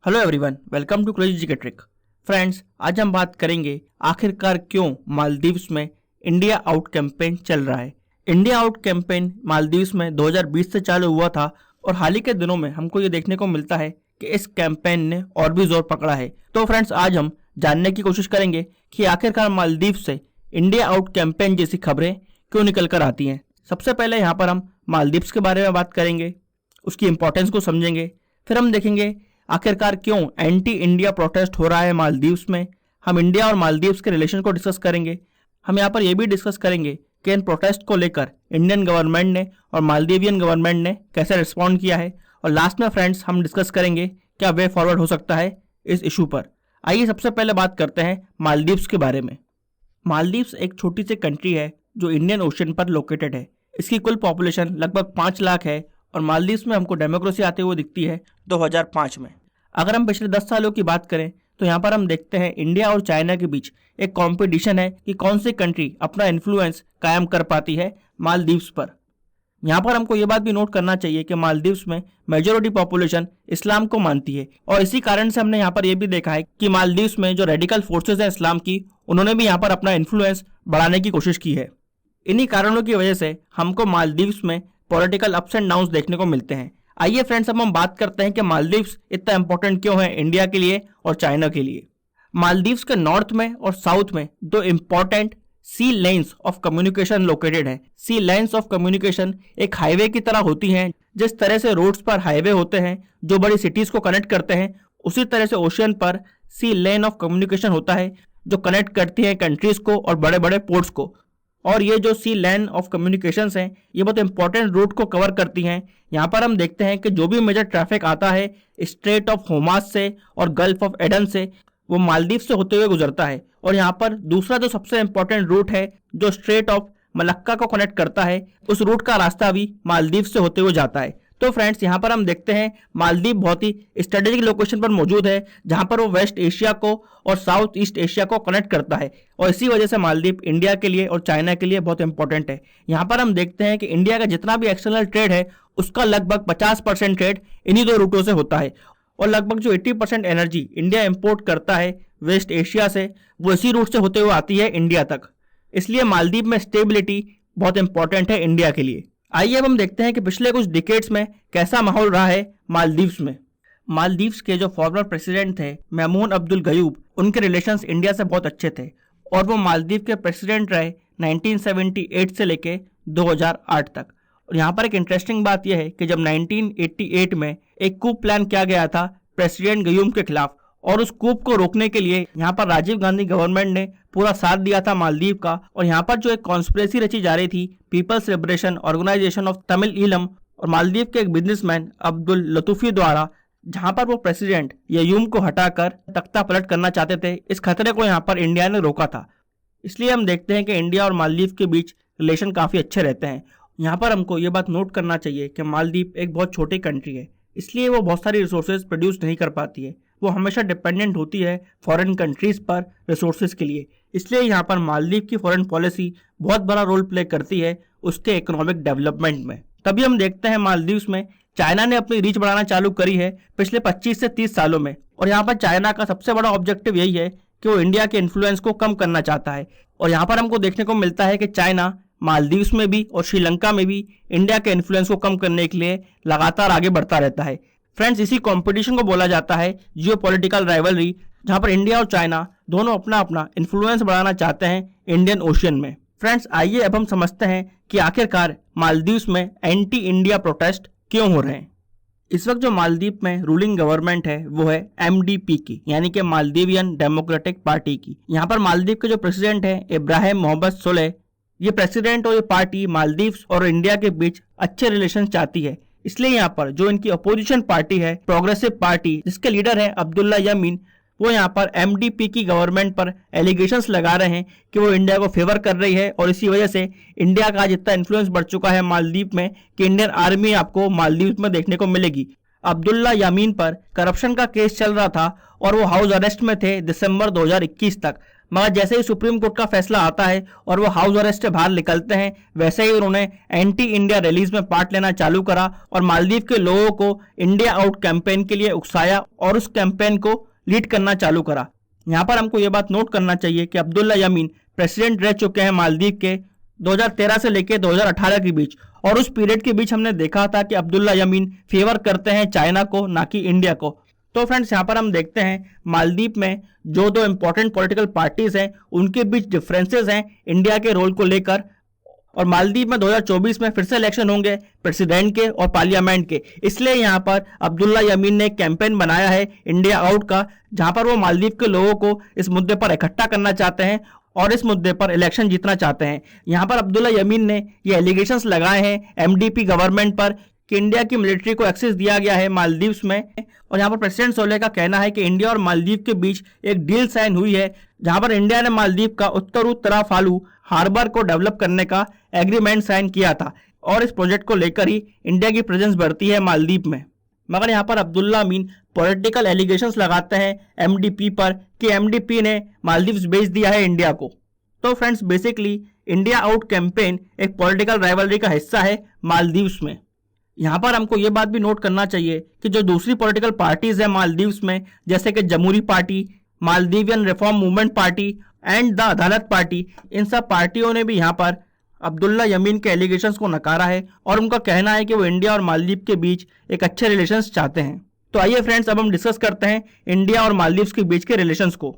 Hello everyone, welcome to crazy GK trick. Friends, आज हम बात करेंगे आखिरकार क्यों मालदीव्स में इंडिया आउट कैंपेन चल रहा है। इंडिया आउट कैंपेन मालदीव्स में 2020 से चालू हुआ था और हाल ही के दिनों में हमको ये देखने को मिलता है कि इस कैंपेन ने और भी जोर पकड़ा है। तो फ्रेंड्स, आज हम जानने की कोशिश करेंगे कि आखिरकार मालदीव्स से इंडिया आउट कैंपेन जैसी खबरें क्यों निकल कर आती हैं। सबसे पहले यहाँ पर हम मालदीव्स के बारे में बात करेंगे, उसकी इंपॉर्टेंस को समझेंगे। फिर हम देखेंगे आखिरकार क्यों एंटी इंडिया प्रोटेस्ट हो रहा है मालदीव्स में। हम इंडिया और मालदीव्स के रिलेशन को डिस्कस करेंगे। हम यहाँ पर यह भी डिस्कस करेंगे कि इन प्रोटेस्ट को लेकर इंडियन गवर्नमेंट ने और मालदीवियन गवर्नमेंट ने कैसे रिस्पॉन्ड किया है। और लास्ट में फ्रेंड्स, हम डिस्कस करेंगे क्या वे फॉरवर्ड हो सकता है इस इशू पर। आइए सबसे पहले बात करते हैं मालदीव्स के बारे में। मालदीव्स एक छोटी सी कंट्री है जो इंडियन ओशन पर लोकेटेड है। इसकी कुल पॉपुलेशन लगभग 5 लाख है और मालदीव्स में हमको डेमोक्रेसी आते हुए दिखती है 2005 में। अगर हम पिछले 10 सालों की बात करें तो यहाँ पर हम देखते हैं इंडिया और चाइना के बीच एक कंपटीशन है कि कौन सी कंट्री अपना इन्फ्लुएंस कायम कर पाती है मालदीव्स पर। यहाँ पर हमको ये बात भी नोट करना चाहिए कि मालदीव्स में मेजॉरिटी पॉपुलेशन इस्लाम को मानती है और इसी कारण से हमने यहाँ पर यह भी देखा है कि मालदीव्स में जो रेडिकल फोर्सेज हैं इस्लाम की, उन्होंने भी यहाँ पर अपना इन्फ्लुएंस बढ़ाने की कोशिश की है। इन्हीं कारणों की वजह से हमको मालदीव्स में पॉलिटिकल अप्स एंड डाउन्स देखने को मिलते हैं। आइए फ्रेंड्स, अब हम बात करते हैं कि मालदीव्स इतना इंपॉर्टेंट क्यों है इंडिया के लिए और चाइना के लिए। मालदीव्स के नॉर्थ में और साउथ में दो important sea lines of communication located है। सी लाइन्स ऑफ कम्युनिकेशन एक हाईवे की तरह होती हैं। जिस तरह से रोड्स पर हाईवे होते हैं जो बड़ी सिटीज को कनेक्ट करते हैं, उसी तरह से ओशियन पर सी लाइन ऑफ कम्युनिकेशन होता है जो कनेक्ट करती है कंट्रीज को और बड़े बड़े पोर्ट्स को। और ये जो सी लाइन ऑफ कम्युनिकेशंस हैं, ये बहुत इंपॉर्टेंट रूट को कवर करती हैं। यहाँ पर हम देखते हैं कि जो भी मेजर ट्रैफिक आता है स्ट्रेट ऑफ होर्मुज़ से और गल्फ ऑफ एडन से, वो मालदीव से होते हुए गुजरता है। और यहाँ पर दूसरा जो सबसे इंपॉर्टेंट रूट है जो स्ट्रेट ऑफ मलक्का को कनेक्ट करता है, उस रूट का रास्ता भी मालदीव से होते हुए जाता है। तो फ्रेंड्स, यहाँ पर हम देखते हैं मालदीव बहुत ही स्ट्रेटेजिक लोकेशन पर मौजूद है जहाँ पर वो वेस्ट एशिया को और साउथ ईस्ट एशिया को कनेक्ट करता है और इसी वजह से मालदीव इंडिया के लिए और चाइना के लिए बहुत इंपॉर्टेंट है। यहाँ पर हम देखते हैं कि इंडिया का जितना भी एक्सटर्नल ट्रेड है उसका लगभग 50% ट्रेड इन्हीं दो रूटों से होता है और लगभग जो 80% एनर्जी इंडिया इंपोर्ट करता है वेस्ट एशिया से, वो इसी रूट से होते हुए आती है इंडिया तक। इसलिए मालदीव में स्टेबिलिटी बहुत इंपॉर्टेंट है इंडिया के लिए। आइए अब हम देखते हैं कि पिछले कुछ डिकेड्स में कैसा माहौल रहा है मालदीव्स में। मालदीव्स के जो फॉर्मर प्रेसिडेंट थे ममून अब्दुल गयूब, उनके रिलेशंस इंडिया से बहुत अच्छे थे और वो मालदीव के प्रेसिडेंट रहे 1978 से लेके 2008 तक। और यहाँ पर एक इंटरेस्टिंग बात यह है कि जब 1988 में एक कूप प्लान किया गया था प्रेसिडेंट गयूब के खिलाफ और उस कूप को रोकने के लिए यहाँ पर राजीव गांधी गवर्नमेंट ने पूरा साथ दिया था मालदीव का। और यहाँ पर जो एक कॉन्स्पिरेसी रची जा रही थी people's liberation organisation of Tamil Eelam और मालदीव के एक बिजनेसमैन अब्दुल लतूफी द्वारा, जहाँ पर वो प्रेसिडेंट ययूम को हटाकर तख्ता पलट करना चाहते थे, इस खतरे को यहाँ पर इंडिया ने रोका था। इसलिए हम देखते हैं कि इंडिया और मालदीव के बीच रिलेशन काफ़ी अच्छे रहते हैं। यहाँ पर हमको ये बात नोट करना चाहिए कि मालदीव एक बहुत छोटी कंट्री है, इसलिए वो बहुत सारी रिसोर्सेज प्रोड्यूस नहीं कर पाती है। वो हमेशा डिपेंडेंट होती है फॉरेन कंट्रीज पर रिसोर्सेज के लिए। इसलिए यहाँ पर मालदीव की फॉरेन पॉलिसी बहुत बड़ा रोल प्ले करती है उसके इकोनॉमिक डेवलपमेंट में। तभी हम देखते हैं मालदीव्स में चाइना ने अपनी रीच बढ़ाना चालू करी है पिछले 25 से 30 सालों में। और यहाँ पर चाइना का सबसे बड़ा ऑब्जेक्टिव यही है कि वो इंडिया के इन्फ्लुएंस को कम करना चाहता है। और यहाँ पर हमको देखने को मिलता है कि चाइना मालदीव्स में भी और श्रीलंका में भी इंडिया के इन्फ्लुएंस को कम करने के लिए लगातार आगे बढ़ता रहता है। फ्रेंड्स, इसी कंपटीशन को बोला जाता है जियोपॉलिटिकल राइवलरी, जहां पर इंडिया और चाइना दोनों अपना अपना इन्फ्लुएंस बढ़ाना चाहते हैं इंडियन ओशियन में। फ्रेंड्स, आइए अब हम समझते हैं कि आखिरकार मालदीव्स में एंटी इंडिया प्रोटेस्ट क्यों हो रहे हैं। इस वक्त जो मालदीव में रूलिंग गवर्नमेंट है वो है MDP की, यानी कि मालदीवियन डेमोक्रेटिक पार्टी की। यहाँ पर मालदीव के जो प्रेसिडेंट है इब्राहिम मोहम्मद सोलेह, ये प्रेसिडेंट और ये पार्टी मालदीव्स और इंडिया के बीच अच्छे रिलेशन चाहती है। इसलिए यहाँ पर जो इनकी अपोजिशन पार्टी है प्रोग्रेसिव पार्टी, जिसके लीडर है अब्दुल्ला यामीन, वो यहाँ पर MDP की गवर्नमेंट पर एलिगेशंस लगा रहे हैं कि वो इंडिया को फेवर कर रही है और इसी वजह से इंडिया का जितना इन्फ्लुएंस बढ़ चुका है मालदीव में कि इंडियन आर्मी आपको मालदीव में देखने को मिलेगी। अब्दुल्ला यामीन पर करप्शन का केस चल रहा था और वो हाउस अरेस्ट में थे दिसंबर 2021 तक। मगर जैसे ही सुप्रीम कोर्ट का फैसला आता है और वो हाउस अरेस्ट से बाहर निकलते हैं, वैसे ही उन्होंने एंटी इंडिया रैलीज में पार्ट लेना चालू करा और मालदीव के लोगों को इंडिया आउट कैंपेन के लिए उकसाया और उस कैंपेन को लीड करना चालू करा। यहाँ पर हमको ये बात नोट करना चाहिए कि अब्दुल्ला यमीन प्रेसिडेंट रह चुके हैं मालदीव के 2013 से लेकर 2018 के बीच, और उस पीरियड के बीच हमने देखा था कि अब्दुल्ला यमीन फेवर करते हैं चाइना को, ना कि इंडिया को। तो फ्रेंड्स, यहाँ पर हम देखते हैं मालदीव में जो दो इंपॉर्टेंट पॉलिटिकल पार्टीज हैं उनके बीच डिफरेंसेस हैं इंडिया के रोल को लेकर, और मालदीव में 2024 में फिर से इलेक्शन होंगे प्रेसिडेंट के और पार्लियामेंट के। इसलिए यहाँ पर अब्दुल्ला यमीन ने एक कैंपेन बनाया है इंडिया आउट का, जहां पर वो मालदीव के लोगों को इस मुद्दे पर इकट्ठा करना चाहते हैं और इस मुद्दे पर इलेक्शन जीतना चाहते हैं। यहाँ पर अब्दुल्ला यमीन ने ये एलिगेशंस लगाए हैं एमडीपी गवर्नमेंट पर कि इंडिया की मिलिट्री को एक्सेस दिया गया है मालदीव्स में, और यहाँ पर प्रेसिडेंट सोलेह का कहना है कि इंडिया और मालदीव के बीच एक डील साइन हुई है, जहां पर इंडिया ने मालदीव का उत्तराफालू हार्बर को डेवलप करने का एग्रीमेंट साइन किया था, और इस प्रोजेक्ट को लेकर ही इंडिया की प्रेजेंस बढ़ती है मालदीव में। मगर यहाँ पर अब्दुल्ला अमीन पॉलिटिकल एलिगेशंस लगाते हैं एमडीपी पर कि एमडीपी ने मालदीव्स बेच दिया है इंडिया को। तो friends, basically India out campaign एक पॉलिटिकल राइवलरी का हिस्सा है मालदीव्स में। यहाँ पर हमको ये बात भी नोट करना चाहिए कि जो दूसरी पॉलिटिकल पार्टीज है मालदीव्स में, जैसे कि Jumhooree party, Maldivian reform movement party and the Adhaalath party, इन सब पार्टियों ने भी यहाँ पर अब्दुल्ला यमीन के एलिगेशंस को नकारा है और उनका कहना है कि वो इंडिया और मालदीव के बीच एक अच्छे रिलेशंस चाहते हैं। तो आइए फ्रेंड्स, अब हम डिस्कस करते हैं इंडिया और मालदीव्स के बीच के रिलेशंस को।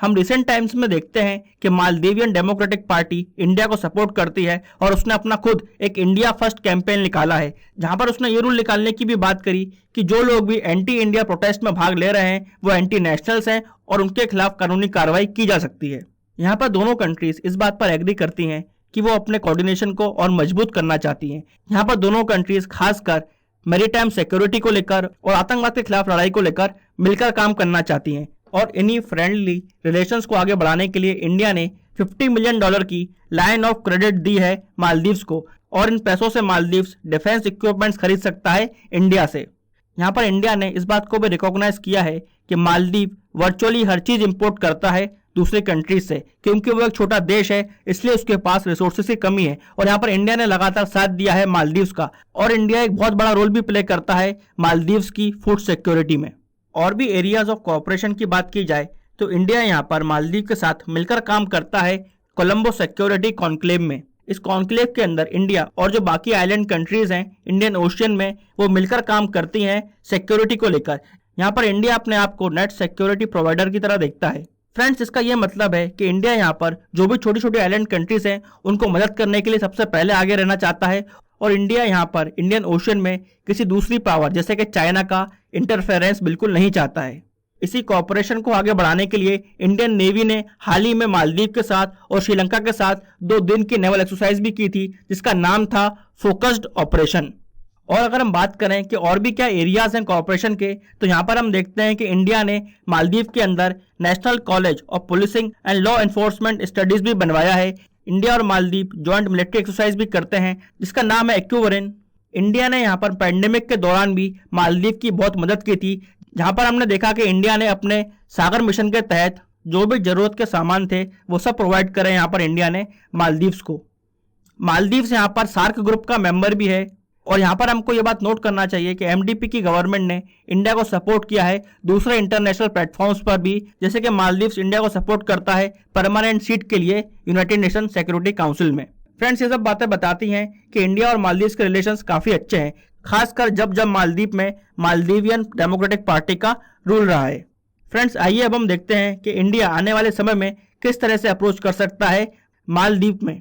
हम रिसेंट टाइम्स में देखते हैं कि मालदीवियन डेमोक्रेटिक पार्टी इंडिया को सपोर्ट करती है और उसने अपना खुद एक इंडिया फर्स्ट कैंपेन निकाला है, जहां पर उसने ये रूल निकालने की भी बात करी कि जो लोग भी एंटी इंडिया प्रोटेस्ट में भाग ले रहे हैं वो एंटी नेशनल्स हैं और उनके खिलाफ कानूनी कार्रवाई की जा सकती है। यहाँ पर दोनों कंट्रीज इस बात पर एग्री करती हैं कि वो अपने कोऑर्डिनेशन को और मजबूत करना चाहती हैं। यहाँ पर दोनों कंट्रीज खासकर मैरीटाइम सिक्योरिटी को लेकर और आतंकवाद के खिलाफ लड़ाई को लेकर मिलकर काम करना चाहती हैं, और इन्हीं फ्रेंडली रिलेशंस को आगे बढ़ाने के लिए इंडिया ने $50 मिलियन की लाइन ऑफ क्रेडिट दी है मालदीव्स को, और इन पैसों से मालदीव्स डिफेंस इक्विपमेंट्स खरीद सकता है इंडिया से। यहाँ पर इंडिया ने इस बात को भी रिकॉग्नाइज किया है कि मालदीव वर्चुअली हर चीज इंपोर्ट करता है दूसरे कंट्रीज से, क्योंकि वो एक छोटा देश है, इसलिए उसके पास रिसोर्सेज की कमी है, और यहाँ पर इंडिया ने लगातार साथ दिया है मालदीव्स का, और इंडिया एक बहुत बड़ा रोल भी प्ले करता है मालदीव्स की फूड सिक्योरिटी में। और भी एरियाज ऑफ कोऑपरेशन की बात की जाए तो इंडिया यहाँ पर मालदीव के साथ मिलकर काम करता है कोलंबो सिक्योरिटी कॉन्क्लेव में। इस कॉन्क्लेव के अंदर इंडिया और जो बाकी आइलैंड कंट्रीज हैं इंडियन ओशियन में, वो मिलकर काम करती हैं सिक्योरिटी को लेकर। यहाँ पर इंडिया अपने आप को नेट सिक्योरिटी प्रोवाइडर की तरह देखता है। फ्रेंड्स, इसका यह मतलब है कि इंडिया यहाँ पर जो भी छोटी छोटी आइलैंड कंट्रीज हैं उनको मदद करने के लिए सबसे पहले आगे रहना चाहता है, और इंडिया यहाँ पर इंडियन ओशियन में किसी दूसरी पावर जैसे कि चाइना का इंटरफेरेंस बिल्कुल नहीं चाहता है। इसी कोऑपरेशन को आगे बढ़ाने के लिए इंडियन नेवी ने हाल ही में मालदीव के साथ और श्रीलंका के साथ 2 दिन की नेवल एक्सरसाइज भी की थी, जिसका नाम था फोकस्ड ऑपरेशन। और अगर हम बात करें कि और भी क्या एरियाज हैं कोऑपरेशन के, तो यहाँ पर हम देखते हैं कि इंडिया ने मालदीव के अंदर national college of policing and law enforcement studies भी बनवाया है। इंडिया और मालदीव जॉइंट मिलिट्री एक्सरसाइज भी करते हैं, जिसका नाम है एक्यूवरिन। इंडिया ने यहाँ पर पैंडेमिक के दौरान भी मालदीव की बहुत मदद की थी, जहाँ पर हमने देखा कि इंडिया ने अपने सागर मिशन के तहत जो भी जरूरत के सामान थे वो सब प्रोवाइड करे यहाँ पर इंडिया ने मालदीव्स को। मालदीव्स यहाँ पर सार्क ग्रुप का मेंबर भी है, और यहाँ पर हमको ये बात नोट करना चाहिए कि एमडीपी की गवर्नमेंट ने इंडिया को सपोर्ट किया है दूसरे इंटरनेशनल प्लेटफॉर्म्स पर भी, जैसे कि मालदीव्स इंडिया को सपोर्ट करता है परमानेंट सीट के लिए यूनाइटेड नेशन सिक्योरिटी काउंसिल में। फ्रेंड्स, ये सब बातें बताती हैं कि इंडिया और मालदीव्स के रिलेशंस काफी अच्छे हैं, खासकर जब जब मालदीव में मालदीवियन डेमोक्रेटिक पार्टी का रूल रहा है। फ्रेंड्स, आइए अब हम देखते हैं कि इंडिया आने वाले समय में किस तरह से अप्रोच कर सकता है मालदीव में।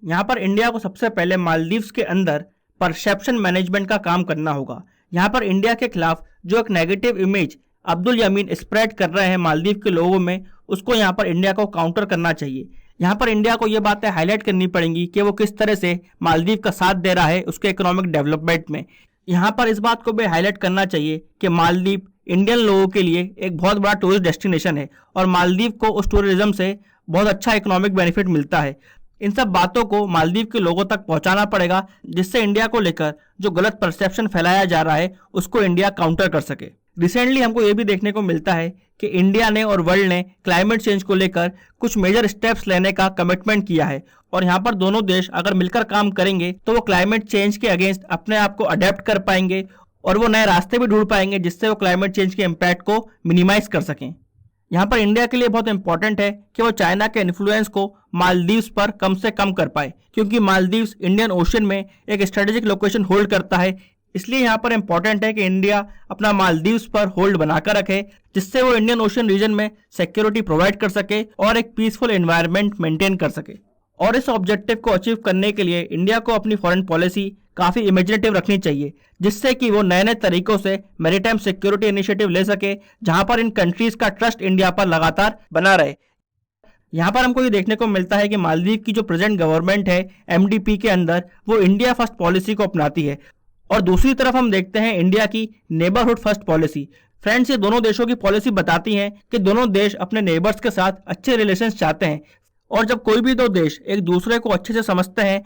यहाँ पर इंडिया को सबसे पहले मालदीव्स के अंदर परसेप्शन मैनेजमेंट का काम करना होगा। यहाँ पर इंडिया के खिलाफ जो एक negative image Abdul Yamin spread कर रहे हैं मालदीव के लोगों में, उसको यहाँ पर इंडिया को काउंटर करना चाहिए। यहाँ पर इंडिया को ये बातें हाईलाइट करनी पड़ेंगी कि वो किस तरह से मालदीव का साथ दे रहा है उसके इकोनॉमिक डेवलपमेंट में। यहाँ पर इस बात को भी हाईलाइट करना चाहिए कि मालदीव इंडियन लोगों के लिए एक बहुत बड़ा टूरिस्ट डेस्टिनेशन है, और मालदीव को उस टूरिज्म से बहुत अच्छा इकोनॉमिक बेनिफिट मिलता है। इन सब बातों को मालदीव के लोगों तक पहुंचाना पड़ेगा, जिससे इंडिया को लेकर जो गलत परसेप्शन फैलाया जा रहा है उसको इंडिया काउंटर कर सके। रिसेंटली हमको ये भी देखने को मिलता है कि इंडिया ने और वर्ल्ड ने क्लाइमेट चेंज को लेकर कुछ मेजर स्टेप्स लेने का कमिटमेंट किया है और यहाँ पर दोनों देश अगर मिलकर काम करेंगे तो वो क्लाइमेट चेंज के अगेंस्ट अपने आप को अडेप्ट कर पाएंगे और वो नए रास्ते भी ढूंढ पाएंगे जिससे वो क्लाइमेट चेंज के इम्पैक्ट को मिनिमाइज कर सकें। यहाँ पर इंडिया के लिए बहुत इंपॉर्टेंट है कि वो चाइना के इन्फ्लुएंस को मालदीव्स पर कम से कम कर पाए, क्योंकि मालदीव्स इंडियन ओशन में एक स्ट्रेटेजिक लोकेशन होल्ड करता है। इसलिए यहाँ पर इंपॉर्टेंट है कि इंडिया अपना मालदीव्स पर होल्ड बनाकर रखे, जिससे वो इंडियन ओशन रीजन में सिक्योरिटी प्रोवाइड कर सके और एक पीसफुल एनवायरनमेंट मेंटेन कर सके। और इस ऑब्जेक्टिव को अचीव करने के लिए इंडिया को अपनी फॉरेन पॉलिसी काफी इमेजिनेटिव रखनी चाहिए, जिससे कि वो नए नए तरीकों से मैरीटाइम सिक्योरिटी इनिशिएटिव ले सके, जहां पर इन कंट्रीज का ट्रस्ट इंडिया पर लगातार बना रहे। यहाँ पर हमको ये देखने को मिलता है कि मालदीव की जो प्रेजेंट गवर्नमेंट है MDP के अंदर, वो इंडिया फर्स्ट पॉलिसी को अपनाती है और दूसरी तरफ हम देखते हैं इंडिया की नेबरहुड फर्स्ट पॉलिसी। फ्रेंड्स, ये दोनों देशों की पॉलिसी बताती है कि दोनों देश अपने नेबर्स के साथ अच्छे रिलेशंस चाहते हैं और जब कोई भी दो देश एक दूसरे को अच्छे से समझते हैं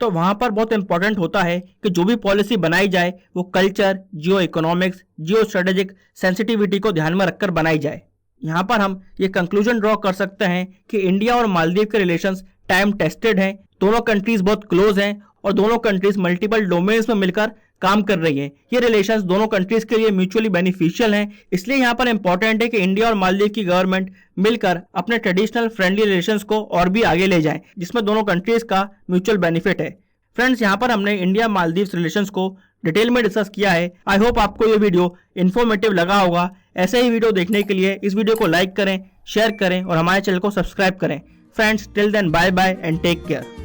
तो वहां पर बहुत इंपॉर्टेंट होता है कि जो भी पॉलिसी बनाई जाए वो कल्चर, जियो इकोनॉमिक्स, जियो स्ट्रेटेजिक सेंसिटिविटी को ध्यान में रखकर बनाई जाए। यहाँ पर हम ये कंक्लूजन ड्रॉ कर सकते हैं कि इंडिया और मालदीव के रिलेशंस टाइम टेस्टेड हैं, दोनों कंट्रीज बहुत क्लोज हैं और दोनों कंट्रीज मल्टीपल डोमेन्स में मिलकर काम कर रही है। ये रिलेशंस दोनों कंट्रीज के लिए म्यूचुअली बेनिफिशियल हैं। इसलिए यहाँ पर इंपॉर्टेंट है कि इंडिया और मालदीव की गवर्नमेंट मिलकर अपने ट्रेडिशनल फ्रेंडली रिलेशंस को और भी आगे ले जाएं, जिसमें दोनों कंट्रीज का म्यूचुअल बेनिफिट है। फ्रेंड्स, यहाँ पर हमने इंडिया मालदीव रिलेशंस को डिटेल में डिस्कस किया है। आई होप आपको ये वीडियो इन्फॉर्मेटिव लगा होगा। ऐसे ही वीडियो देखने के लिए इस वीडियो को लाइक करें, शेयर करें और हमारे चैनल को सब्सक्राइब करें। Friends, till then bye bye and take care.